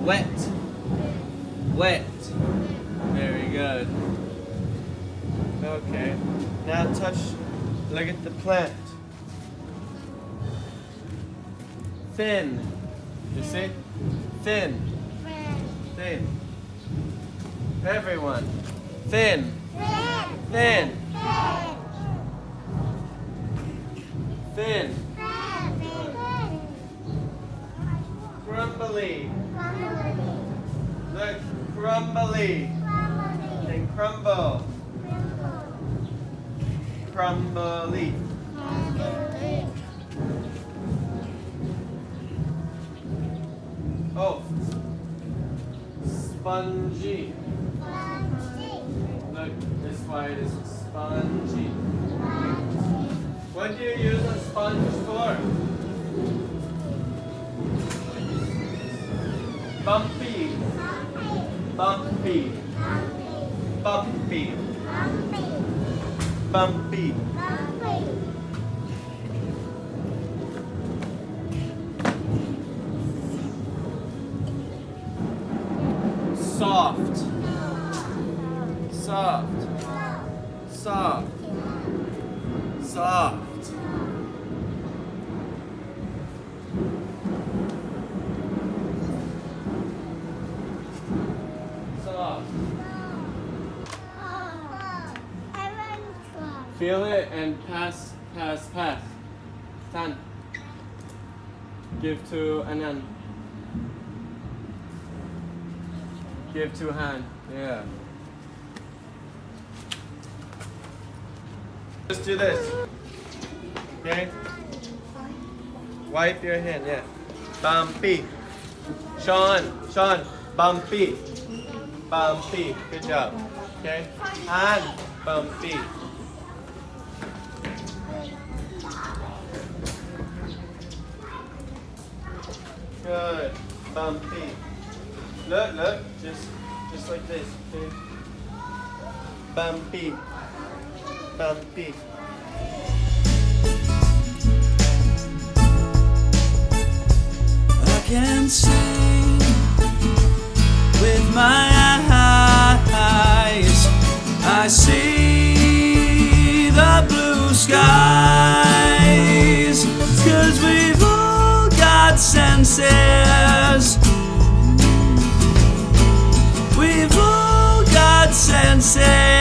Wet. Wet. Very good. Okay. Now touch, look at the plant. Thin. You see? Thin. Thin. Everyone. Thin. Thin. Thin. Crumbly. Look, crumbly. And crumble. Crumbly. Oh. Spongy. Look, this is why it is spongy. What do you use a sponge for? Bumpy. Bumpy. Bumpy. Bumpy. Soft. Soft. Soft. Soft. Soft. Feel it and pass, pass, pass. Tan. Give to Anand. Give to hand. Yeah. Just do this. Okay? Wipe your hand, yeah. Bumpy. Sean, bumpy. Bumpy. Good job. Okay? Hand, bumpy. Good. Bumpy. Look. Just like this. Okay? Bumpy. Bumpy. I can see with my eyes. I see the blue skies. 'Cause we've all got senses. We've all got senses.